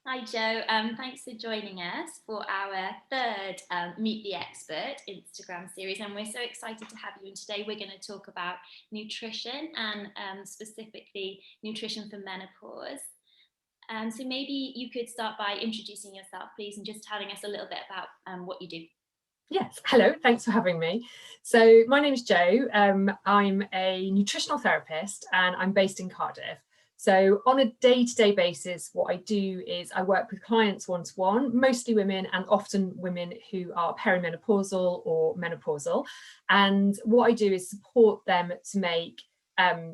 Hi Joe, thanks for joining us for our third Meet the Expert Instagram series, and we're so excited to have you. And today we're going to talk about nutrition and specifically nutrition for menopause. So maybe you could start by introducing yourself, please, and just telling us a little bit about what you do. Yes, hello, thanks for having me. So my name is Jo. I'm a nutritional therapist and I'm based in Cardiff. So on a day-to-day basis, what I do is I work with clients one-to-one, mostly women and often women who are perimenopausal or menopausal. And what I do is support them to make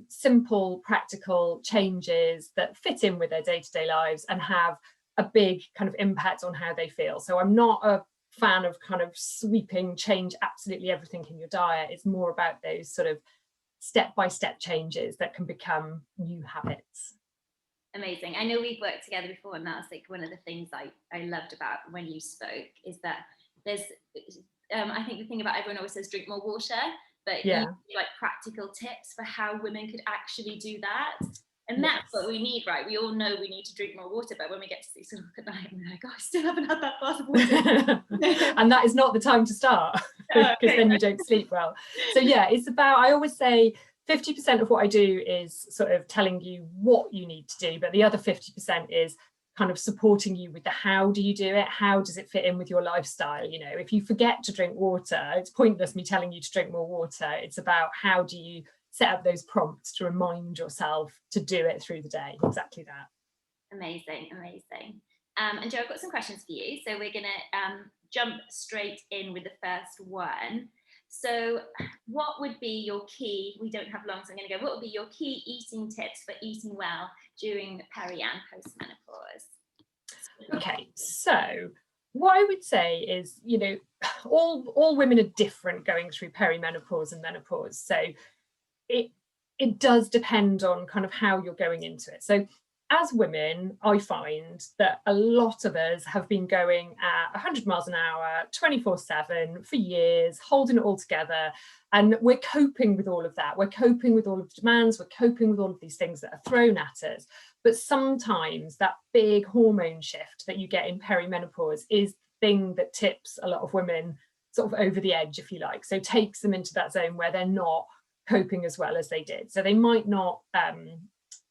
simple, practical changes that fit in with their day-to-day lives and have a big kind of impact on how they feel. So I'm not a fan of kind of sweeping change absolutely everything in your diet. It's more about those sort of step-by-step changes that can become new habits. Amazing. I know we've worked together before, and that's like one of the things I loved about when you spoke is that there's I think the thing about everyone always says drink more water, but you like practical tips for how women could actually do that. And that's what we need, right? We all know we need to drink more water, but when we get to 6 o'clock at night, we're like, oh, I still haven't had that glass of water. And that is not the time to start, because then you don't sleep well. So yeah, it's about, I always say 50% of what I do is sort of telling you what you need to do, but the other 50% is kind of supporting you with the how do you do it? How does it fit in with your lifestyle? You know, if you forget to drink water, it's pointless me telling you to drink more water. It's about how do you set up those prompts to remind yourself to do it through the day. Exactly that. Amazing, amazing. And Joe, I've got some questions for you. So we're going to jump straight in with the first one. So what would be your key, we don't have long, so I'm going to go, what would be your key eating tips for eating well during peri and post-menopause? Okay, so what I would say is, you know, all women are different going through perimenopause and menopause. So it does depend on kind of how you're going into it. So as women, I find that a lot of us have been going at 100 miles an hour, 24/7 for years, holding it all together. And we're coping with all of that. We're coping with all of the demands. We're coping with all of these things that are thrown at us. But sometimes that big hormone shift that you get in perimenopause is the thing that tips a lot of women sort of over the edge, if you like. So takes them into that zone where they're not coping as well as they did. So they might not,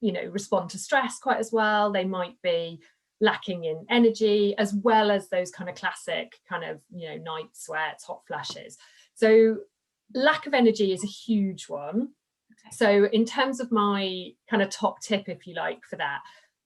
you know, respond to stress quite as well. They might be lacking in energy, as well as those kind of classic kind of, you know, night sweats, hot flashes. So lack of energy is a huge one. Okay. So in terms of my kind of top tip, if you like, for that,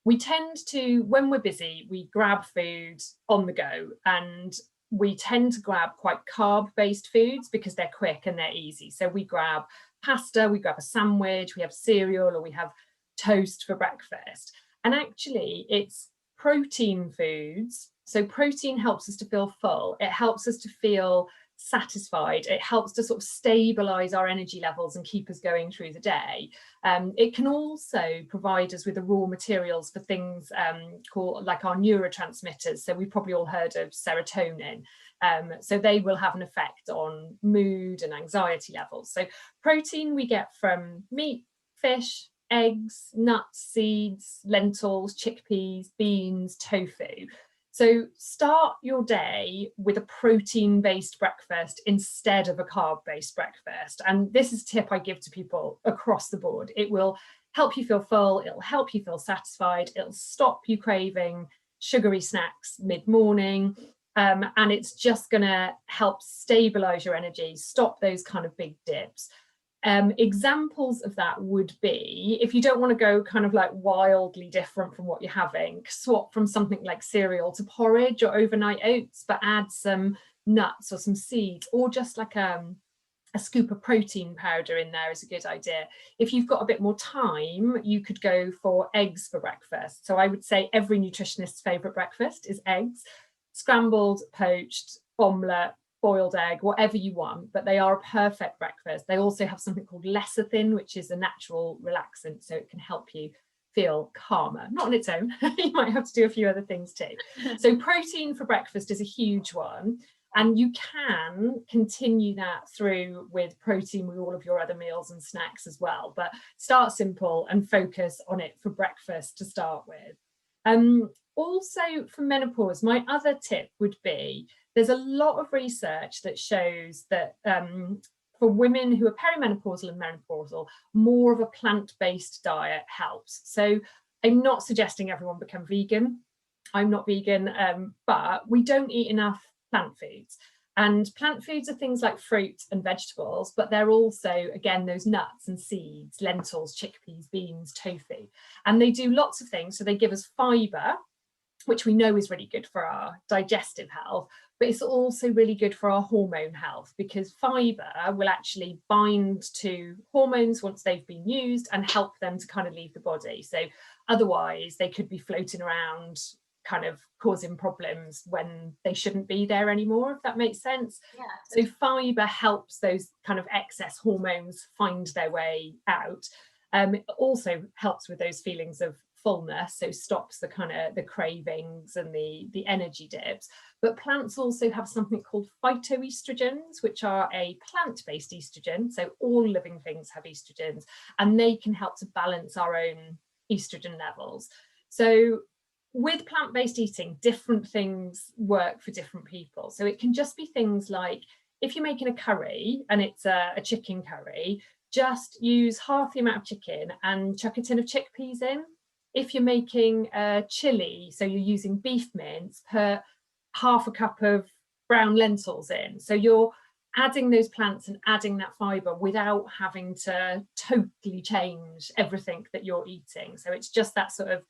we tend to, when we're busy, we grab food on the go, and we tend to grab quite carb-based foods because they're quick and they're easy. So we grab pasta, we grab a sandwich, we have cereal, or we have toast for breakfast. And actually it's protein foods. So protein helps us to feel full. It helps us to feel satisfied. It helps to sort of stabilize our energy levels and keep us going through the day. It can also provide us with the raw materials for things called like our neurotransmitters. So we've probably all heard of serotonin. So they will have an effect on mood and anxiety levels. So protein we get from meat, fish, eggs, nuts, seeds, lentils, chickpeas, beans, tofu. So start your day with a protein-based breakfast instead of a carb-based breakfast. And this is a tip I give to people across the board. It will help you feel full, it'll help you feel satisfied, it'll stop you craving sugary snacks mid-morning, and it's just gonna help stabilize your energy, stop those kind of big dips. Examples of that would be, if you don't want to go kind of like wildly different from what you're having, swap from something like cereal to porridge or overnight oats, but add some nuts or some seeds, or just like a scoop of protein powder in there is a good idea. If you've got a bit more time, you could go for eggs for breakfast. So I would say every nutritionist's favorite breakfast is eggs, scrambled, poached, omelette, boiled egg, whatever you want, but they are a perfect breakfast. They also have something called lecithin, which is a natural relaxant, so it can help you feel calmer. Not on its own, you might have to do a few other things too. So protein for breakfast is a huge one, and you can continue that through with protein with all of your other meals and snacks as well, but start simple and focus on it for breakfast to start with. Also for menopause, my other tip would be, there's a lot of research that shows that for women who are perimenopausal and menopausal, more of a plant-based diet helps. So I'm not suggesting everyone become vegan. I'm not vegan, but we don't eat enough plant foods. And plant foods are things like fruit and vegetables, but they're also, again, those nuts and seeds, lentils, chickpeas, beans, tofu. And they do lots of things. So they give us fibre, which we know is really good for our digestive health, but it's also really good for our hormone health, because fibre will actually bind to hormones once they've been used and help them to kind of leave the body. So otherwise they could be floating around kind of causing problems when they shouldn't be there anymore, if that makes sense. Yeah. So fibre helps those kind of excess hormones find their way out. It also helps with those feelings of fullness, so stops the kind of the cravings and the energy dips. But plants also have something called phytoestrogens, which are a plant-based estrogen. So all living things have estrogens, and they can help to balance our own estrogen levels. So with plant-based eating, different things work for different people. So it can just be things like, if you're making a curry and it's a chicken curry, just use half the amount of chicken and chuck a tin of chickpeas in. If you're making a chili, so you're using beef mince, put half a cup of brown lentils in. So you're adding those plants and adding that fibre without having to totally change everything that you're eating. So it's just that sort of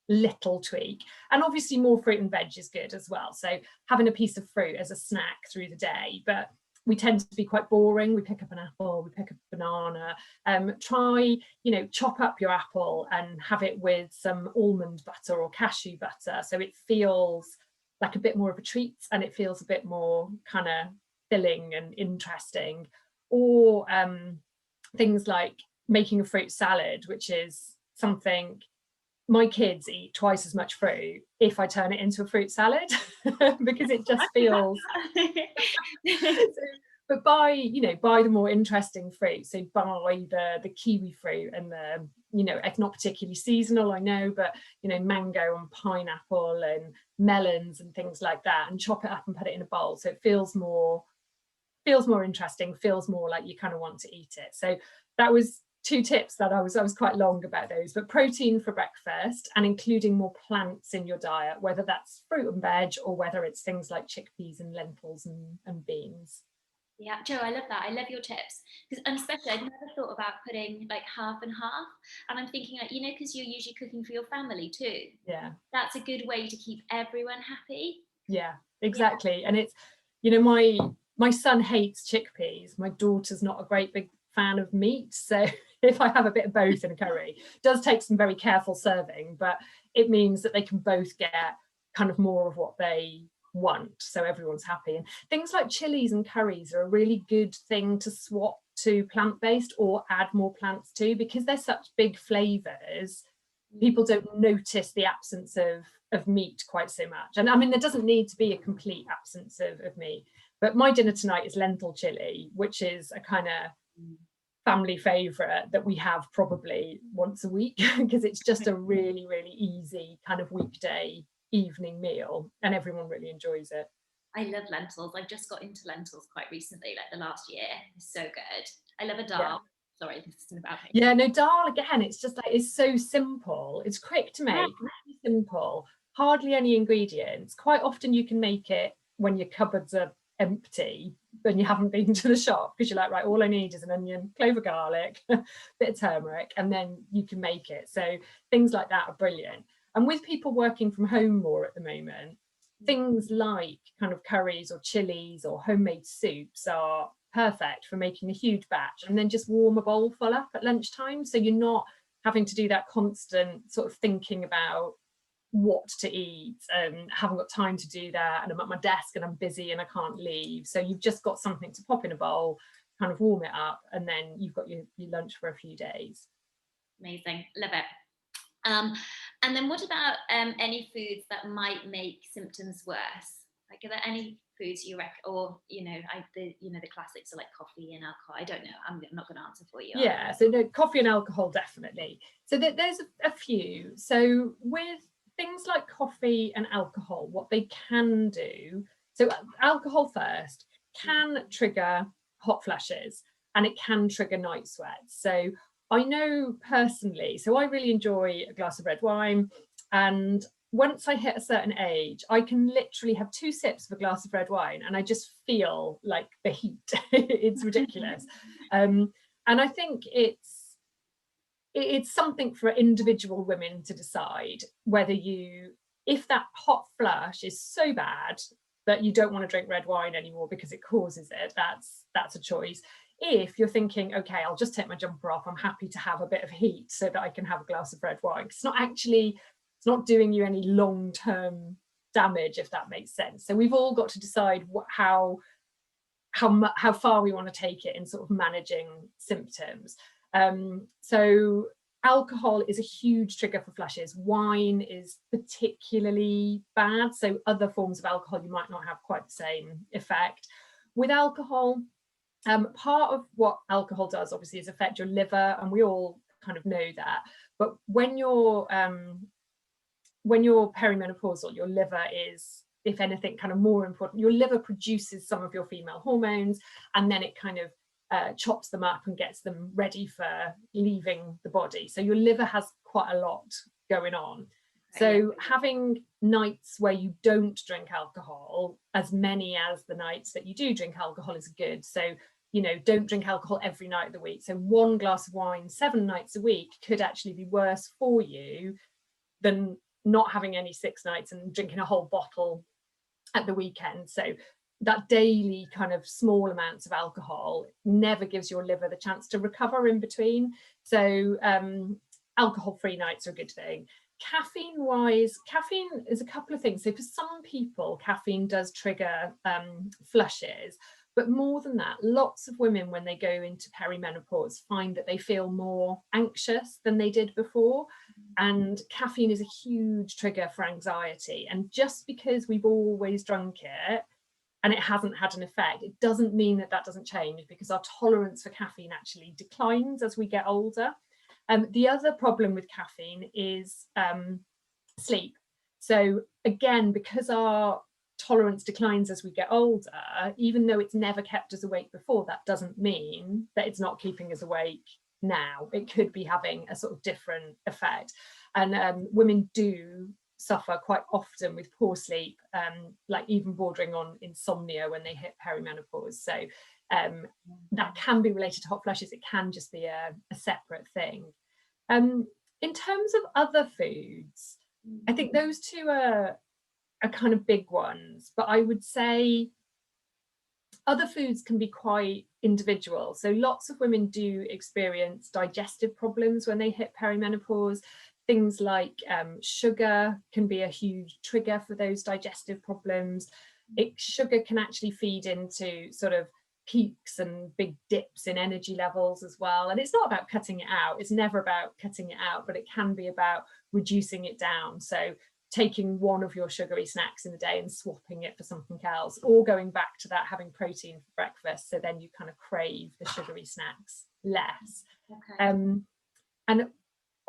little tweak. And obviously more fruit and veg is good as well. So having a piece of fruit as a snack through the day, but we tend to be quite boring. We pick up an apple, we pick up a banana. Try, chop up your apple and have it with some almond butter or cashew butter. So it feels like a bit more of a treat and it feels a bit more kind of filling and interesting. Or things like making a fruit salad, which is something my kids eat twice as much fruit if I turn it into a fruit salad because it just feels but buy the more interesting fruit. So buy the kiwi fruit and the it's not particularly seasonal, I know, but mango and pineapple and melons and things like that, and chop it up and put it in a bowl so it feels more interesting, feels more like you kind of want to eat it. So that was 2 tips that I was quite long about those, but protein for breakfast and including more plants in your diet, whether that's fruit and veg or whether it's things like chickpeas and lentils and beans. Yeah, Jo, I love that. I love your tips, because especially I'd never thought about putting like half and half, and I'm thinking like, because you're usually cooking for your family too. Yeah, that's a good way to keep everyone happy. Yeah, exactly. Yeah. And it's my son hates chickpeas. My daughter's not a great big fan of meat, so if I have a bit of both in a curry, it does take some very careful serving, but it means that they can both get kind of more of what they want, so everyone's happy. And things like chilies and curries are a really good thing to swap to plant-based or add more plants to, because they're such big flavors. People don't notice the absence of meat quite so much. And I mean, there doesn't need to be a complete absence of meat, but my dinner tonight is lentil chili, which is a kind of family favorite that we have probably once a week because it's just a really, really easy kind of weekday evening meal and everyone really enjoys it. I love lentils. I've just got into lentils quite recently, like the last year. It's so good. I love a dal. Yeah. Sorry, this isn't about me. Yeah, no, dal, again, it's just like, it's so simple. It's quick to make, really simple, hardly any ingredients. Quite often you can make it when your cupboards are empty and you haven't been to the shop, because you're like, right, all I need is an onion, clove of garlic, bit of turmeric, and then you can make it. So things like that are brilliant. And with people working from home more at the moment, things like kind of curries or chilies or homemade soups are perfect for making a huge batch and then just warm a bowl full up at lunchtime, so you're not having to do that constant sort of thinking about what to eat and haven't got time to do that, and I'm at my desk and I'm busy and I can't leave. So you've just got something to pop in a bowl, kind of warm it up, and then you've got your lunch for a few days. Amazing, love it. And then what about any foods that might make symptoms worse? Like, are there any foods you reckon, or the classics are like coffee and alcohol? I don't know. I'm not going to answer for you. Yeah, so no, coffee and alcohol definitely. So there's a few. So with things like coffee and alcohol, what they can do, so alcohol first, can trigger hot flushes and it can trigger night sweats. So I know personally, so I really enjoy a glass of red wine, and once I hit a certain age, I can literally have 2 sips of a glass of red wine and I just feel like the heat. It's ridiculous. And I think it's something for individual women to decide whether if that hot flush is so bad that you don't want to drink red wine anymore because it causes it, that's a choice. If you're thinking, okay, I'll just take my jumper off, I'm happy to have a bit of heat so that I can have a glass of red wine. It's not doing you any long-term damage, if that makes sense. So we've all got to decide how far we want to take it in sort of managing symptoms. So alcohol is a huge trigger for flushes. Wine is particularly bad. So other forms of alcohol, you might not have quite the same effect. With alcohol, part of what alcohol does obviously is affect your liver, and we all kind of know that. But when you're perimenopausal, your liver is, if anything, kind of more important. Your liver produces some of your female hormones, and then it kind of chops them up and gets them ready for leaving the body. So your liver has quite a lot going on. So having nights where you don't drink alcohol, as many as the nights that you do drink alcohol, is good. So, don't drink alcohol every night of the week. So 1 glass of wine 7 nights a week could actually be worse for you than not having any 6 nights and drinking a whole bottle at the weekend. So that daily kind of small amounts of alcohol never gives your liver the chance to recover in between. So alcohol-free nights are a good thing. Caffeine-wise, caffeine is a couple of things. So for some people, caffeine does trigger flushes. But more than that, lots of women, when they go into perimenopause, find that they feel more anxious than they did before. And caffeine is a huge trigger for anxiety. And just because we've always drunk it and it hasn't had an effect, it doesn't mean that doesn't change, because our tolerance for caffeine actually declines as we get older. The other problem with caffeine is sleep. So again, because our tolerance declines as we get older, even though it's never kept us awake before, that doesn't mean that it's not keeping us awake now. It could be having a sort of different effect. And women do suffer quite often with poor sleep, like even bordering on insomnia when they hit perimenopause. So that can be related to hot flushes. It can just be a separate thing. In terms of other foods, I think those two are kind of big ones, but I would say other foods can be quite individual. So lots of women do experience digestive problems when they hit perimenopause. Things like sugar can be a huge trigger for those digestive problems. Sugar can actually feed into sort of peaks and big dips in energy levels as well. And it's not about cutting it out. It's never about cutting it out, but it can be about reducing it down. So taking one of your sugary snacks in the day and swapping it for something else, or going back to that, having protein for breakfast, so then you kind of crave the sugary snacks less. And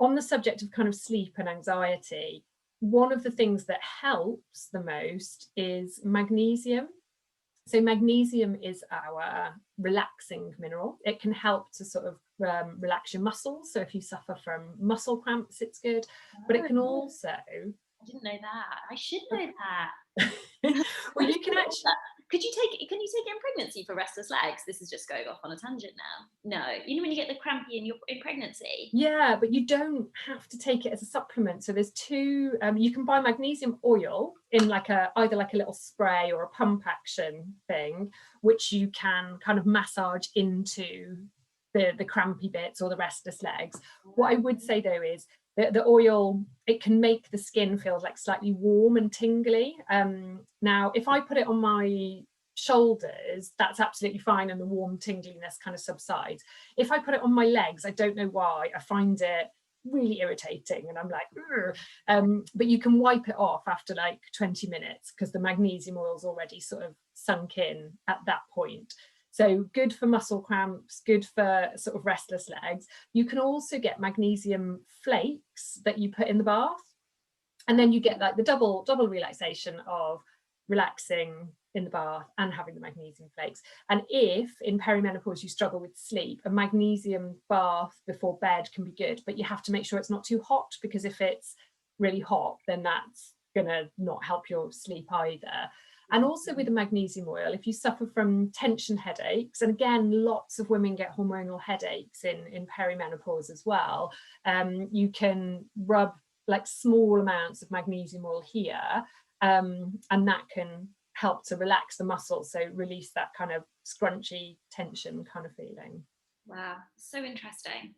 on the subject of kind of sleep and anxiety, one of the things that helps the most is magnesium. So magnesium is our relaxing mineral. It can help to sort of relax your muscles. So if you suffer from muscle cramps, it's good. But it can also... I didn't know that. I should know that. Well, you can actually... Can you take it in pregnancy for restless legs? This is just going off on a tangent now. No, when you get the crampy in pregnancy. Yeah, but you don't have to take it as a supplement. So there's two. You can buy magnesium oil in either like a little spray or a pump action thing, which you can kind of massage into the crampy bits or the restless legs. What I would say though is the oil, it can make the skin feel like slightly warm and tingly. Now, if I put it on my shoulders, that's absolutely fine, and the warm tingliness kind of subsides. If I put it on my legs, I don't know why, I find it really irritating, and I'm like, but you can wipe it off after like 20 minutes because the magnesium oil's already sort of sunk in at that point. So good for muscle cramps, good for sort of restless legs. You can also get magnesium flakes that you put in the bath. And then you get like the double relaxation of relaxing in the bath and having the magnesium flakes. And if in perimenopause you struggle with sleep, a magnesium bath before bed can be good, but you have to make sure it's not too hot, because if it's really hot, then that's gonna not help your sleep either. And also with the magnesium oil, if you suffer from tension headaches, and again, lots of women get hormonal headaches in perimenopause as well, you can rub like small amounts of magnesium oil here, and that can help to relax the muscles, so release that kind of scrunchy tension kind of feeling. Wow, so interesting.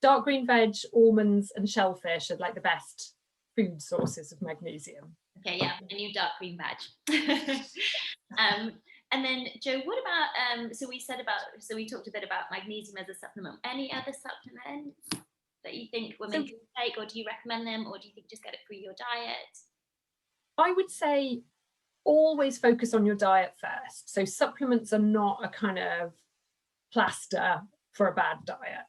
Dark green veg, almonds and shellfish are like the best food sources of magnesium. Okay, yeah, a new dark green veg. And then Jo, what about so we talked a bit about magnesium as a supplement. Any other supplements that you think women can take, or do you recommend them, or do you think just get it through your diet? I would say always focus on your diet first. So supplements are not a kind of plaster for a bad diet.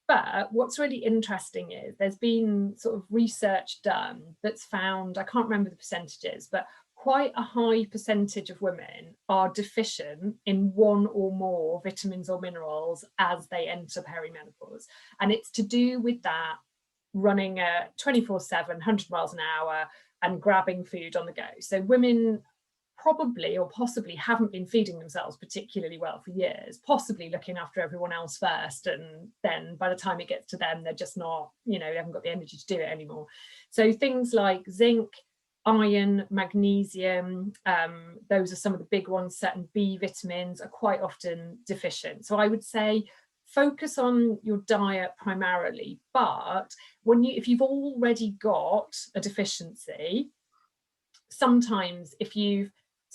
But what's really interesting is there's been sort of research done that's found, I can't remember the percentages, but quite a high percentage of women are deficient in one or more vitamins or minerals as they enter perimenopause. And it's to do with that running a 24/7, 100 miles an hour and grabbing food on the go. So women probably or possibly haven't been feeding themselves particularly well for years, possibly looking after everyone else first, and then by the time it gets to them, they're just not, they haven't got the energy to do it anymore. So things like zinc, iron, magnesium, those are some of the big ones. Certain B vitamins are quite often deficient. So I would say focus on your diet primarily, but if you've already got a deficiency, sometimes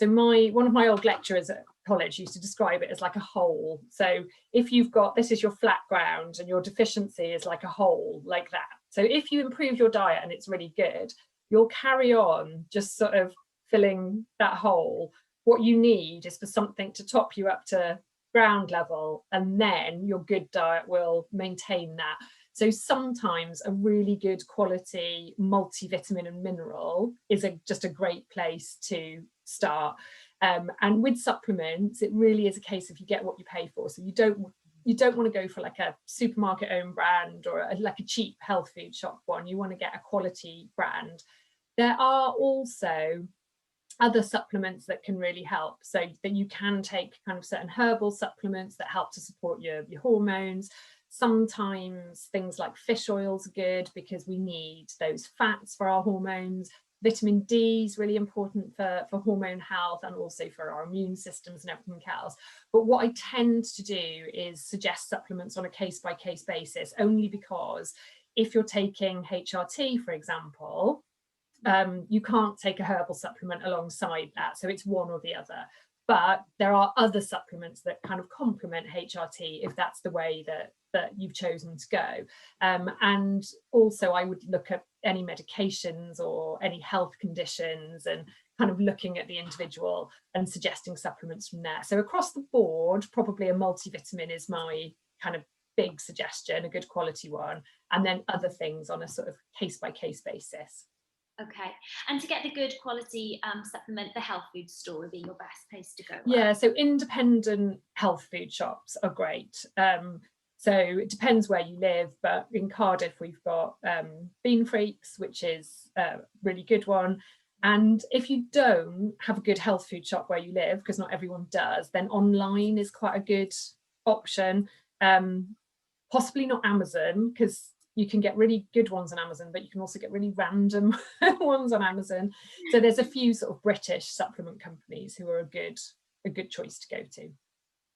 one of my old lecturers at college used to describe it as like a hole. So if you've got, this is your flat ground and your deficiency is like a hole like that. So if you improve your diet and it's really good, you'll carry on just sort of filling that hole. What you need is for something to top you up to ground level, and then your good diet will maintain that. So sometimes a really good quality multivitamin and mineral is just a great place to start. And with supplements, it really is a case of you get what you pay for. So you don't want to go for like a supermarket owned brand or like a cheap health food shop one. You want to get a quality brand. There are also other supplements that can really help, so that you can take kind of certain herbal supplements that help to support your hormones. Sometimes things like fish oils are good because we need those fats for our hormones. Vitamin D is really important for hormone health and also for our immune systems and everything else. But what I tend to do is suggest supplements on a case-by-case basis, only because if you're taking HRT, for example, you can't take a herbal supplement alongside that. So it's one or the other. But there are other supplements that kind of complement HRT if that's the way that you've chosen to go. And also I would look at any medications or any health conditions and kind of looking at the individual and suggesting supplements from there. So across the board, probably a multivitamin is my kind of big suggestion, a good quality one, and then other things on a sort of case-by-case basis. Okay, and to get the good quality supplement, the health food store would be your best place to go. Yeah, so independent health food shops are great. So it depends where you live, but in Cardiff we've got Bean Freaks, which is a really good one. And if you don't have a good health food shop where you live, because not everyone does, then online is quite a good option. Possibly not Amazon, because you can get really good ones on Amazon, but you can also get really random ones on Amazon. So there's a few sort of British supplement companies who are a good choice to go to.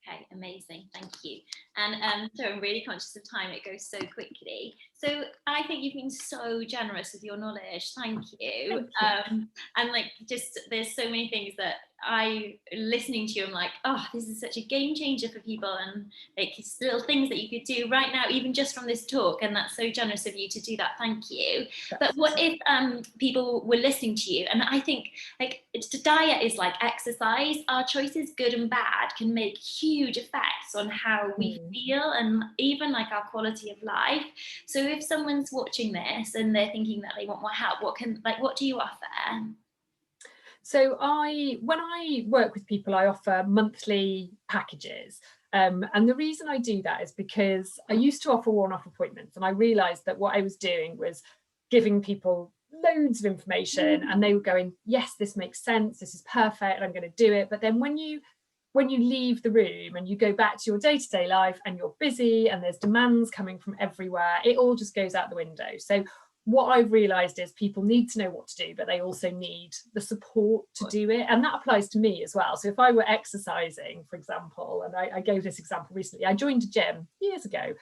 Okay, amazing, thank you. And so I'm really conscious of time, it goes so quickly. So I think you've been so generous with your knowledge, thank you. And like, just there's so many things that I listening to you, I'm like, oh, this is such a game changer for people, and like it's little things that you could do right now, even just from this talk. And that's so generous of you to do that. Thank you. But what if people were listening to you? And I think like diet is like exercise. Our choices, good and bad, can make huge effects on how we feel and even like our quality of life. So if someone's watching this and they're thinking that they want more help, what do you offer? So when I work with people, I offer monthly packages. And the reason I do that is because I used to offer one-off appointments, and I realized that what I was doing was giving people loads of information, and they were going, yes, this makes sense, this is perfect, I'm going to do it. But then when you leave the room and you go back to your day-to-day life and you're busy and there's demands coming from everywhere, it all just goes out the window. So what I've realized is people need to know what to do, but they also need the support to do it. And that applies to me as well. So if I were exercising, for example, and I gave this example recently, I joined a gym years ago.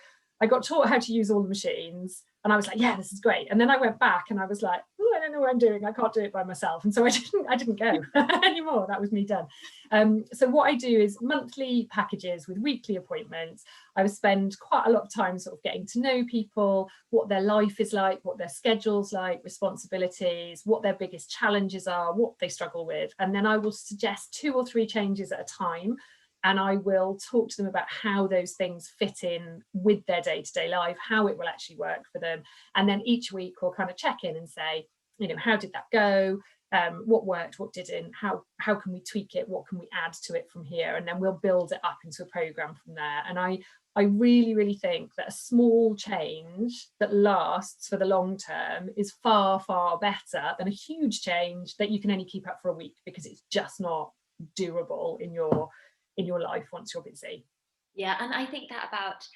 I got taught how to use all the machines, and I was like, yeah, this is great. And then I went back and I was like, oh, I don't know what I'm doing. I can't do it by myself. And so I didn't go anymore. That was me done. So what I do is monthly packages with weekly appointments. I would spend quite a lot of time sort of getting to know people, what their life is like, what their schedule's like, responsibilities, what their biggest challenges are, what they struggle with. And then I will suggest 2 or 3 changes at a time. And I will talk to them about how those things fit in with their day-to-day life, how it will actually work for them. And then each week we'll kind of check in and say, how did that go? What worked, what didn't, how can we tweak it, what can we add to it from here? And then we'll build it up into a program from there. And I really, really think that a small change that lasts for the long term is far, far better than a huge change that you can only keep up for a week, because it's just not doable in your life once you're busy. Yeah, and I think that about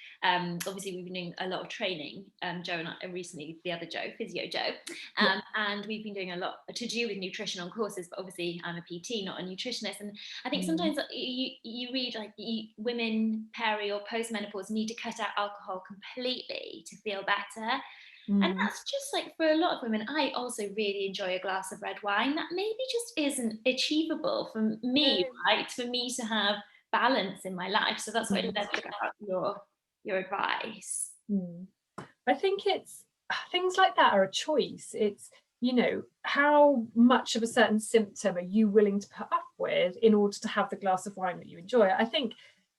obviously we've been doing a lot of training, Joe and I recently, the other Joe, Physio Joe, and we've been doing a lot to do with nutritional courses, but obviously I'm a PT, not a nutritionist. And I think sometimes you read like women peri or post-menopause need to cut out alcohol completely to feel better. And that's just like, for a lot of women, I also really enjoy a glass of red wine. That maybe just isn't achievable for me, right? For me to have balance in my life. So that's what I loved about your advice. I think it's things like that are a choice. It's, how much of a certain symptom are you willing to put up with in order to have the glass of wine that you enjoy? I think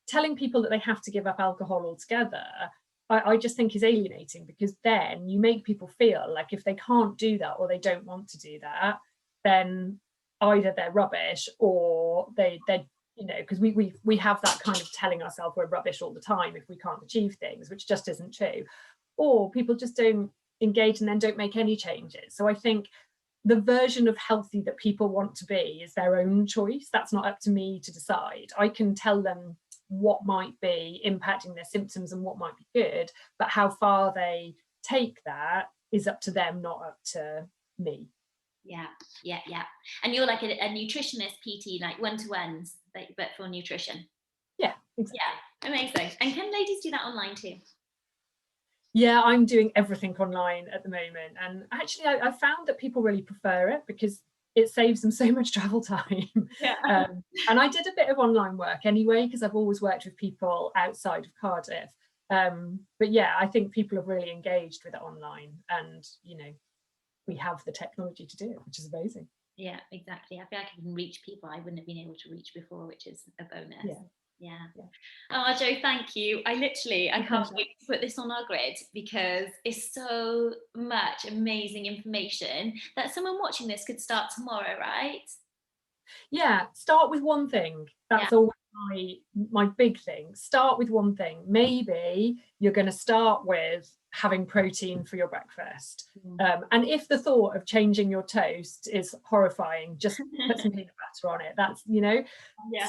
telling people that they have to give up alcohol altogether, I just think is alienating, because then you make people feel like if they can't do that or they don't want to do that, then either they're rubbish or they're because we have that kind of telling ourselves we're rubbish all the time if we can't achieve things, which just isn't true. Or people just don't engage and then don't make any changes. So I think the version of healthy that people want to be is their own choice. That's not up to me to decide. I can tell them what might be impacting their symptoms and what might be good, but how far they take that is up to them, not up to me. Yeah. And you're like a nutritionist PT, like one-to-ones, but for nutrition. Yeah, exactly. Yeah, amazing. And can ladies do that online too? Yeah, I'm doing everything online at the moment. And actually, I found that people really prefer it because it saves them so much travel time. And I did a bit of online work anyway, because I've always worked with people outside of Cardiff. But yeah, I think people have really engaged with it online, and we have the technology to do it, which is amazing. Yeah, exactly. I feel like I can reach people I wouldn't have been able to reach before, which is a bonus. Yeah. Oh, Joe, thank you. I can't wait to put this on our grid, because it's so much amazing information that someone watching this could start tomorrow, right? Yeah, start with one thing. That's always my big thing. Start with one thing. Maybe you're going to start with having protein for your breakfast. And if the thought of changing your toast is horrifying, just put some peanut butter on it. That's,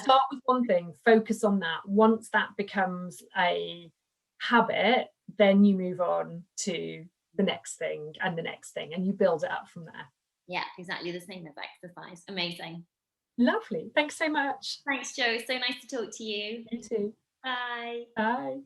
start with one thing, focus on that. Once that becomes a habit, then you move on to the next thing and the next thing, and you build it up from there. Yeah, exactly. The same as exercise. Amazing. Lovely. Thanks so much. Thanks, Joe. So nice to talk to you. You too. Bye. Bye.